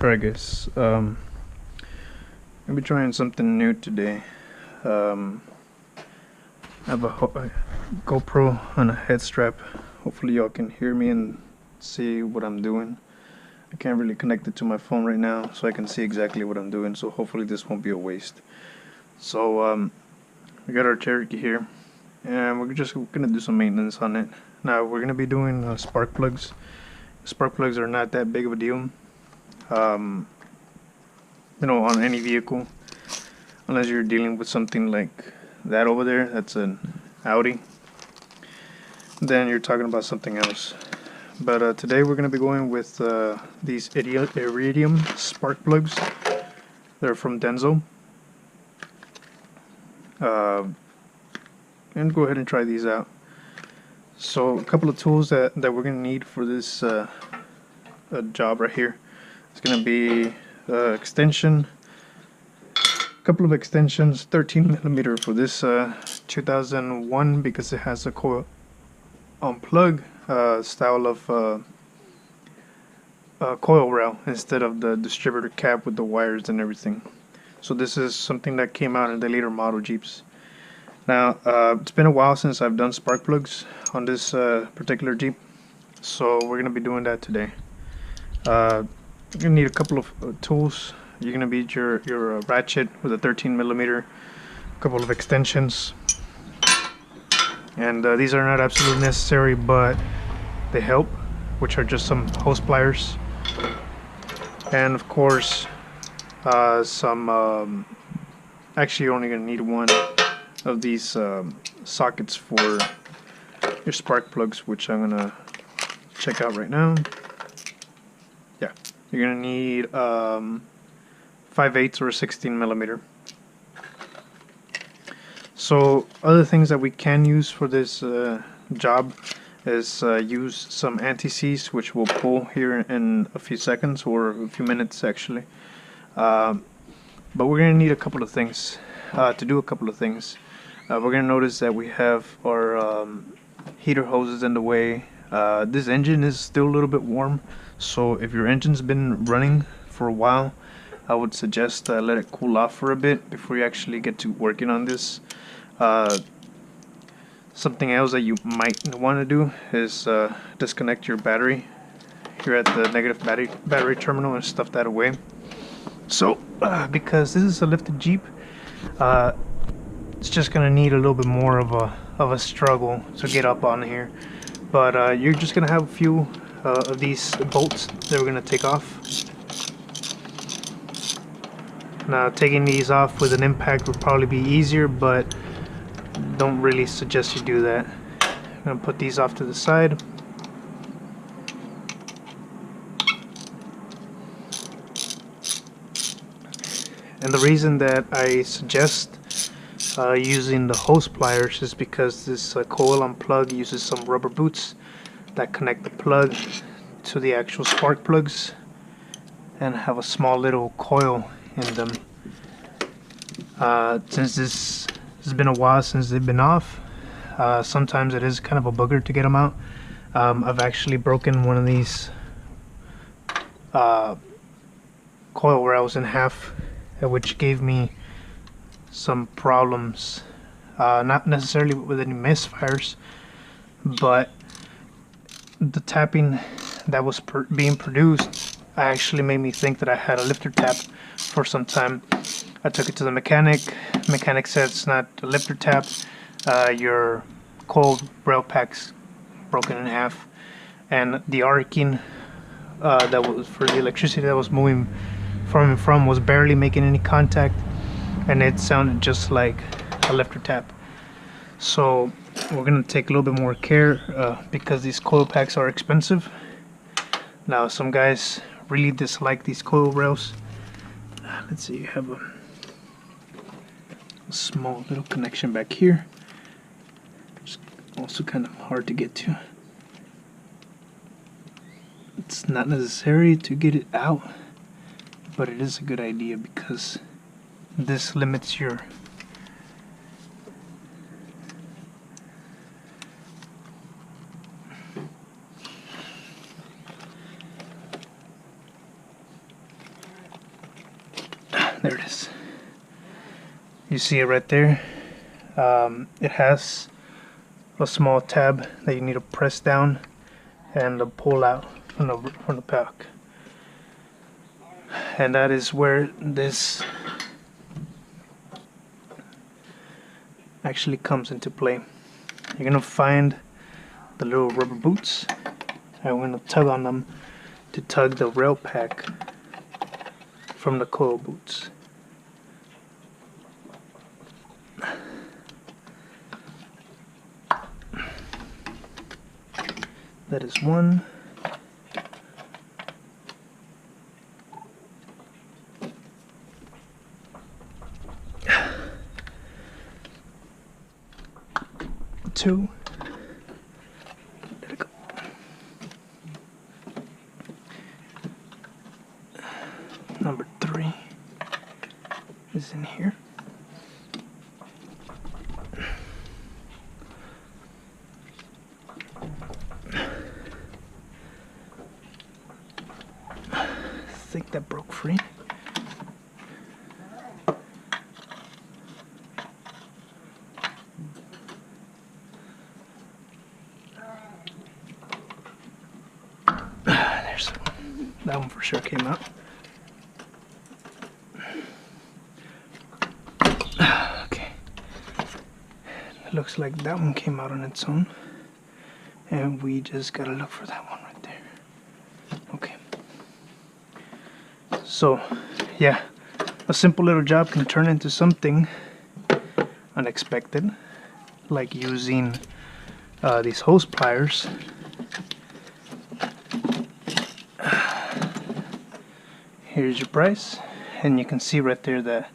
Alright guys, I'm gonna be trying something new today. I have a GoPro on a head strap. Hopefully y'all can hear me and see what I'm doing. I can't really connect it to my phone right now so I can see exactly what I'm doing, so hopefully this won't be a waste. So we got our Cherokee here and we're just gonna do some maintenance on it. Now we're gonna be doing spark plugs. Spark plugs are not that big of a deal. On any vehicle, unless you're dealing with something like that over there, that's an Audi, then you're talking about something else. But today we're going to be going with these iridium spark plugs. They're from Denso. And go ahead and try these out. So a couple of tools that we're going to need for this job right here. It's going to be extension, a couple of extensions, 13mm for this 2001 because it has a coil on plug style of coil rail instead of the distributor cap with the wires and everything. So this is something that came out in the later model Jeeps. Now it's been a while since I've done spark plugs on this particular Jeep, so we're gonna be doing that today. You're gonna need a couple of tools. You're gonna need your ratchet with a 13mm, a couple of extensions, and these are not absolutely necessary, but they help, which are just some hose pliers, and of course some. Actually, you're only gonna need one of these sockets for your spark plugs, which I'm gonna check out right now. Yeah. You're gonna need 5/8 or a 16mm. So other things that we can use for this job is use some anti-seize, which we'll pull here in a few seconds or a few minutes actually. But we're gonna need a couple of things to do a couple of things. We're gonna notice that we have our heater hoses in the way. This engine is still a little bit warm, so if your engine's been running for a while, I would suggest let it cool off for a bit before you actually get to working on this. Something else that you might want to do is disconnect your battery here at the negative battery terminal and stuff that away. So because this is a lifted Jeep, it's just gonna need a little bit more of a struggle to get up on here. But you're just gonna have a few of these bolts that we're gonna take off. Now taking these off with an impact would probably be easier, but don't really suggest you do that. I'm gonna put these off to the side. And the reason that I suggest using the hose pliers is because this coil on plug uses some rubber boots that connect the plug to the actual spark plugs and have a small little coil in them. Since this has been a while since they've been off, sometimes it is kind of a booger to get them out. I've actually broken one of these coil rails in half, which gave me some problems, not necessarily with any misfires, but the tapping that was being produced actually made me think that I had a lifter tap for some time. I took it to the mechanic. Mechanic said it's not a lifter tap, your coil rail pack's broken in half, and the arcing that was for the electricity that was moving from and from was barely making any contact, and it sounded just like a lifter tap. So we're gonna take a little bit more care because these coil packs are expensive. Now some guys really dislike these coil rails. Let's see, you have a small little connection back here. It's also kind of hard to get to. It's not necessary to get it out, but it is a good idea because this limits your There it is. You see it right there. It has a small tab that you need to press down and pull out from the pack, and that is where this actually comes into play. You're gonna find the little rubber boots, and we're gonna tug on them to tug the rail pack from the coil boots. That is one. Two. Let it go. Number 3 is in here. I think that broke free. There's that one for sure came out. Okay. It looks like that one came out on its own. And we just gotta look for that one right there. Okay. So, yeah, a simple little job can turn into something unexpected, like using these hose pliers. Here's your price, and you can see right there that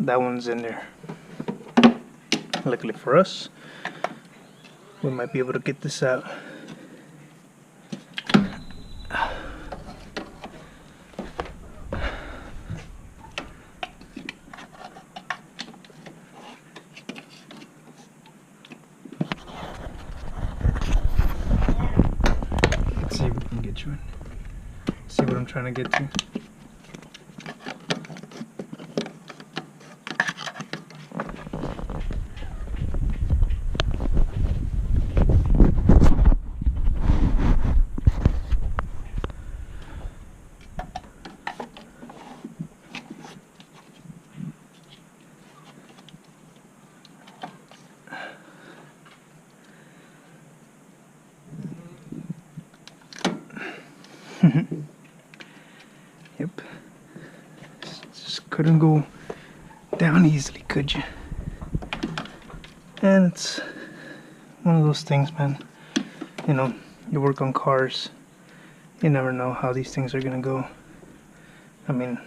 that one's in there. Luckily for us, we might be able to get this out. Let's see if we can get you in. See what I'm trying to get to. Yep. Just couldn't go down easily, could you? And it's one of those things, man. You know, you work on cars, you never know how these things are gonna go. I mean,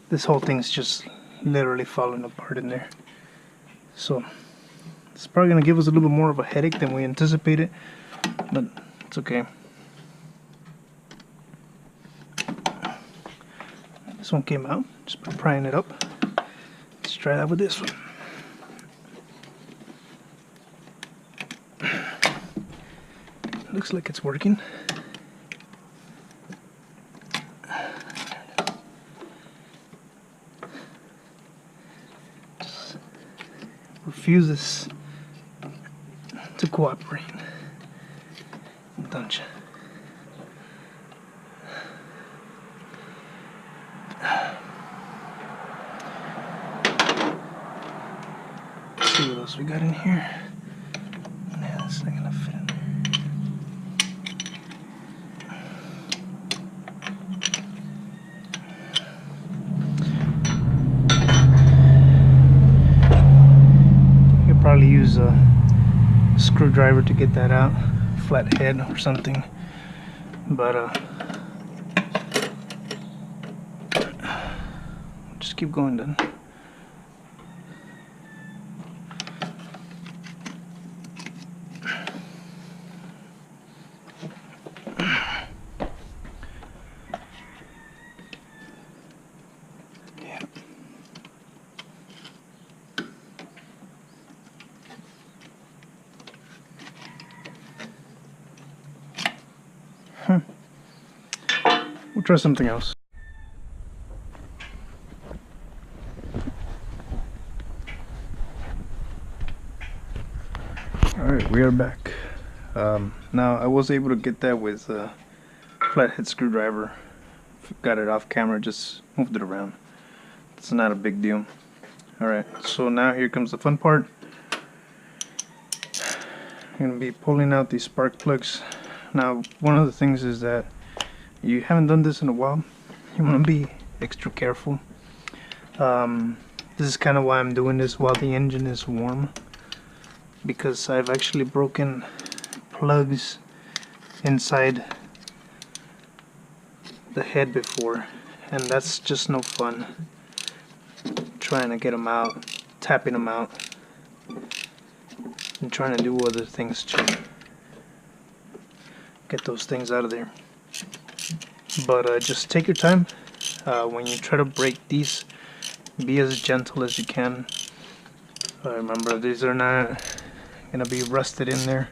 this whole thing's just literally falling apart in there. So it's probably gonna give us a little bit more of a headache than we anticipated, but it's okay. This one came out just by prying it up. Let's try that with this one. Looks like it's working. Just refuses to cooperate, don't you? Let's see what else we got in here. Yeah, that's not gonna fit in there. You could probably use a screwdriver to get that out, flat head or something, but just keep going then. We'll try something else. Alright, we are back. Now I was able to get that with a flathead screwdriver. Got it off camera, just moved it around. It's not a big deal. Alright, so now here comes the fun part. I'm going to be pulling out these spark plugs. Now one of the things is that you haven't done this in a while. You want to be extra careful. This is kind of why I'm doing this while the engine is warm, because I've actually broken plugs inside the head before, and that's just no fun. Trying to get them out, tapping them out, and trying to do other things to get those things out of there. But just take your time. When you try to break these, be as gentle as you can. Remember, these are not going to be rusted in there.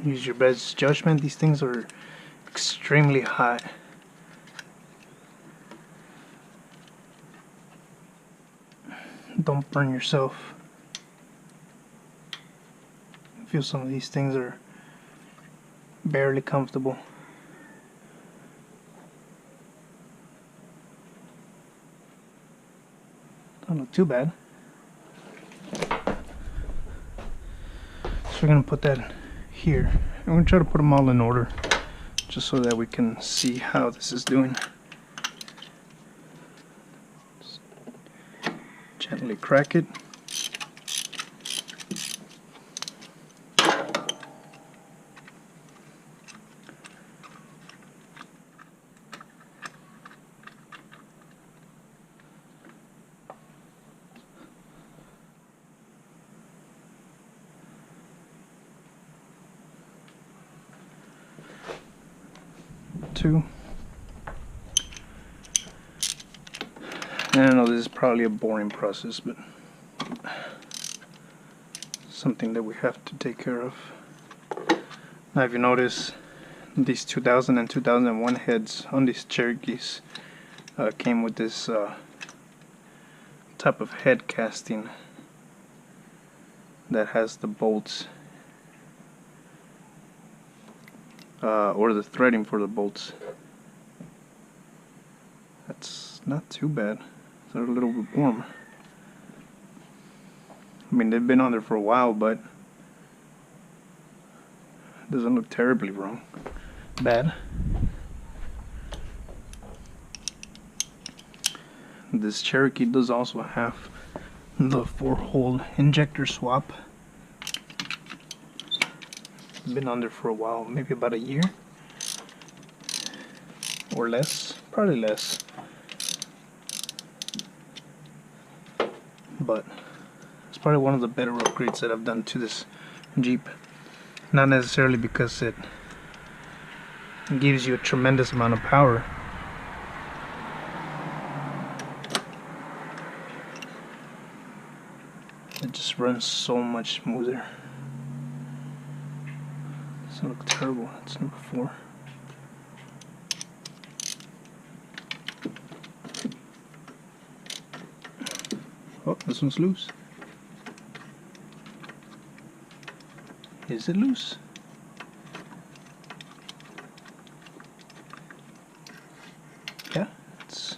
Use your best judgment. These things are extremely hot. Don't burn yourself. I feel some of these things are barely comfortable. Don't look too bad. So we're gonna put that here. I'm going to try to put them all in order, just so that we can see how this is doing. Just gently crack it. Two. And I know this is probably a boring process, but something that we have to take care of. Now if you notice, these 2000 and 2001 heads on these Cherokees came with this type of head casting that has the bolts or the threading for the bolts. That's not too bad. They're a little bit warm. I mean, they've been on there for a while, but it doesn't look terribly bad. This Cherokee does also have the 4-hole injector swap. Been on there for a while, maybe about a year or less, probably less, but it's probably one of the better upgrades that I've done to this Jeep. Not necessarily because it gives you a tremendous amount of power, it just runs so much smoother. Doesn't look terrible. That's number 4. Oh, this one's loose. Is it loose? Yeah, it's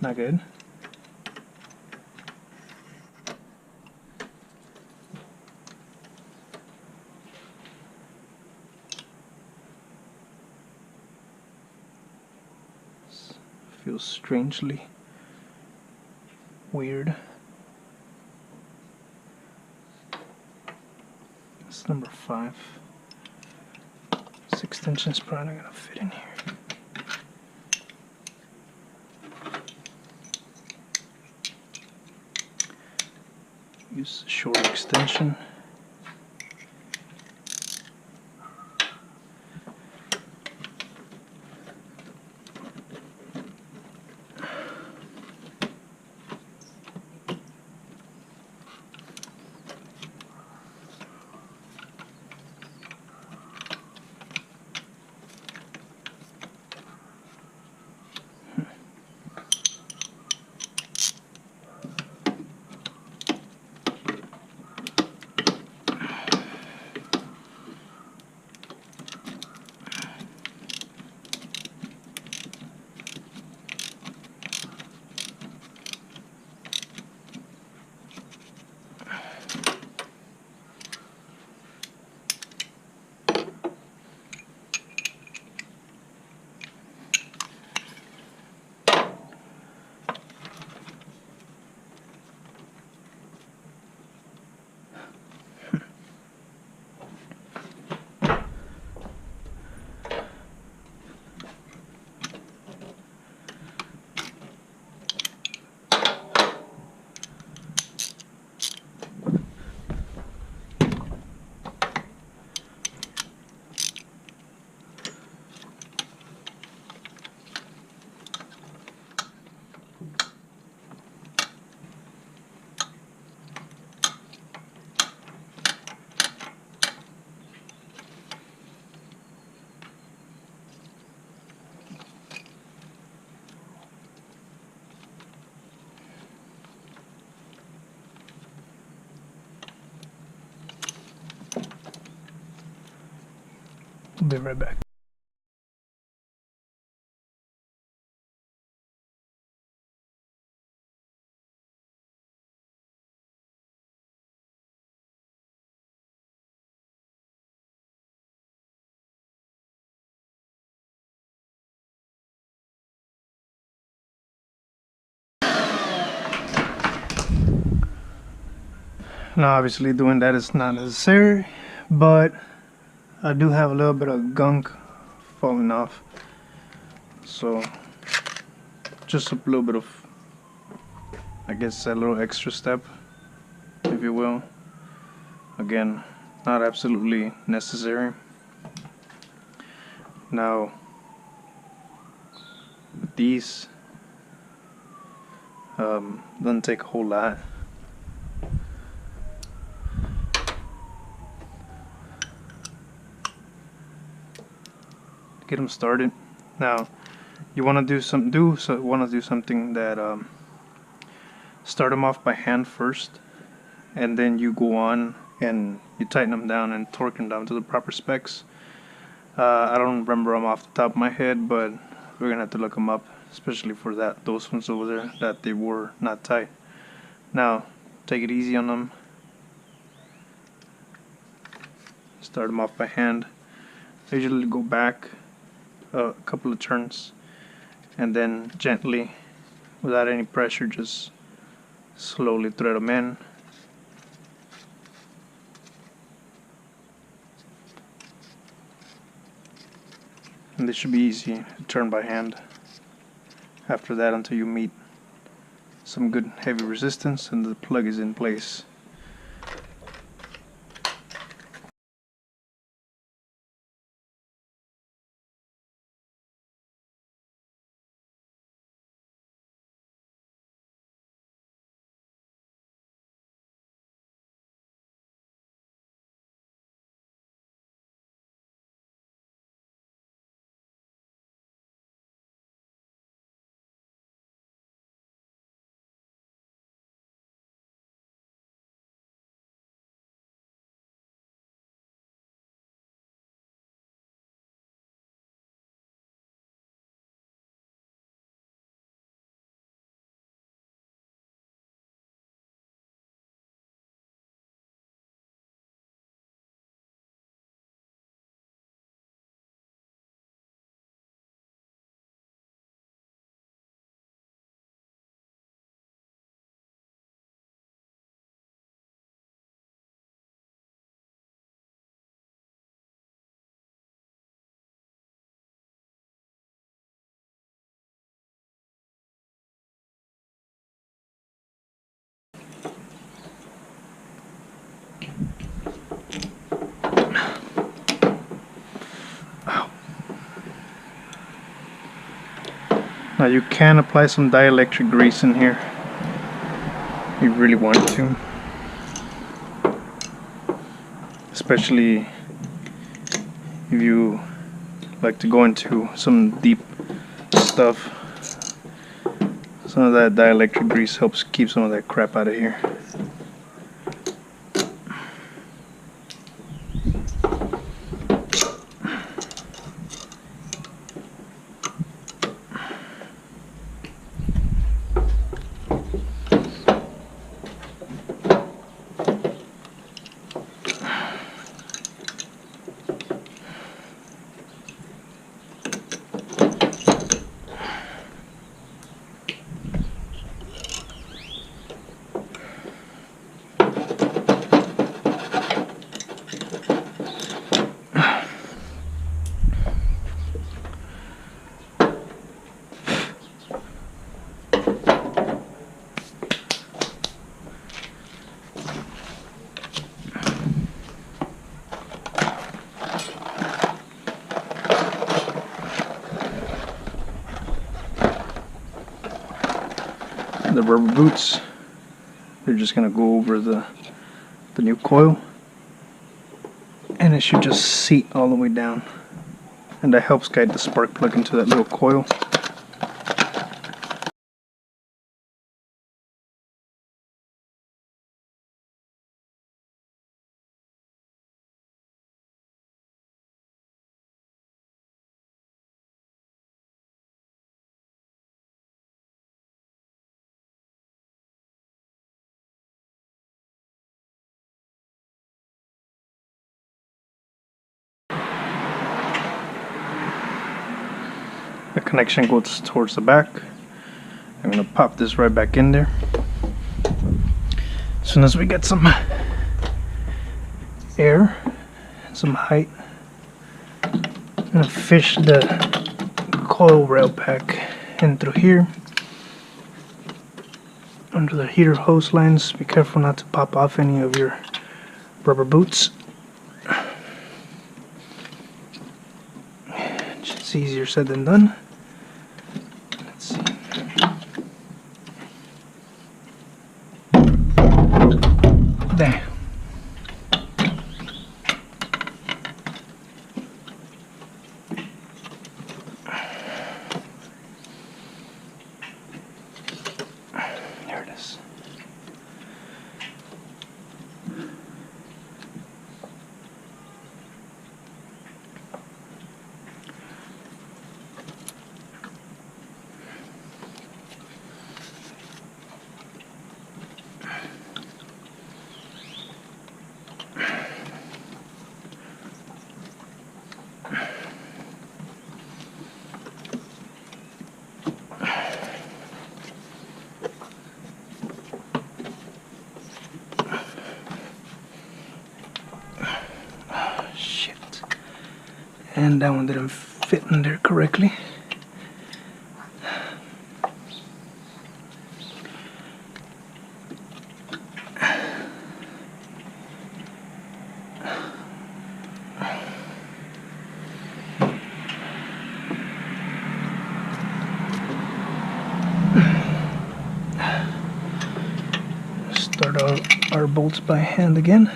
not good. Feels strangely weird. It's number 5. 6 tensions probably not gonna fit in here. use a short extension. I'll be right back. Now obviously doing that is not necessary, but I do have a little bit of gunk falling off, so just a little bit of, I guess, a little extra step, if you will. Again, not absolutely necessary. Now with these, doesn't take a whole lot. Get them started. Now you want to do something that start them off by hand first, and then you go on and you tighten them down and torque them down to the proper specs. I don't remember them off the top of my head, but we're gonna have to look them up, especially for those ones over there that they were not tight. Now take it easy on them. Start them off by hand. I usually go back a couple of turns and then gently, without any pressure, just slowly thread them in. And this should be easy to turn by hand after that, until you meet some good heavy resistance and the plug is in place. Now you can apply some dielectric grease in here if you really want to, especially if you like to go into some deep stuff. Some of that dielectric grease helps keep some of that crap out of here. The rubber boots, they're just gonna go over the new coil, and it should just seat all the way down, and that helps guide the spark plug into that little coil. The connection goes towards the back. I'm gonna pop this right back in there. As soon as we get some air, some height, I'm gonna fish the coil rail pack in through here under the heater hose lines. Be careful not to pop off any of your rubber boots. It's easier said than done. Let's see. There. There it is. And that one didn't fit in there correctly. Start our bolts by hand again.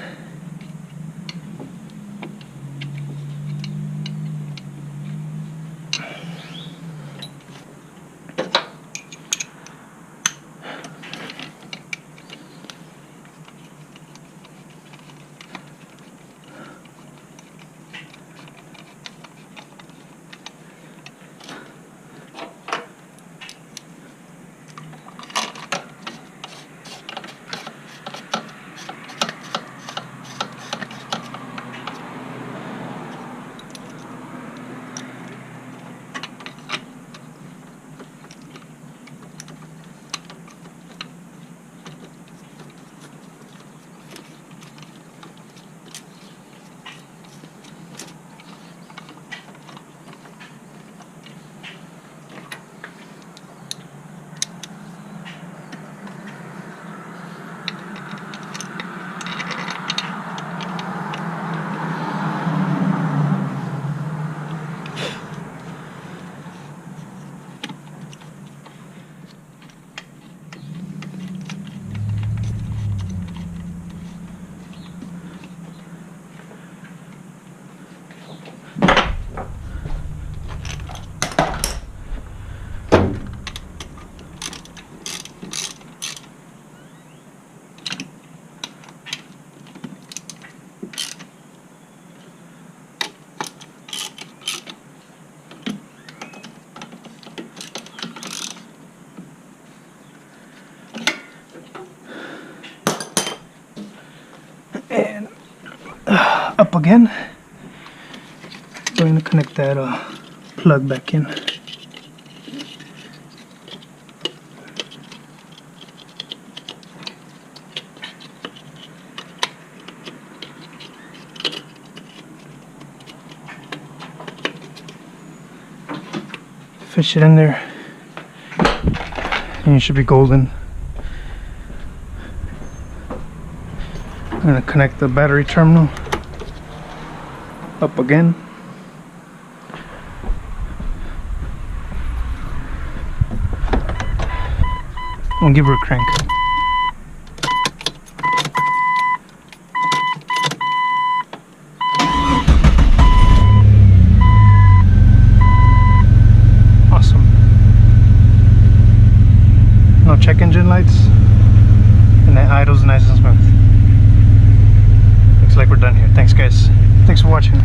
again. Going to connect that plug back in. Fish it in there, and you should be golden. I'm going to connect the battery terminal up again. And give her a crank. Awesome. No check engine lights, and the idle's nice and smooth. Looks like we're done here. Thanks guys. Thanks for watching.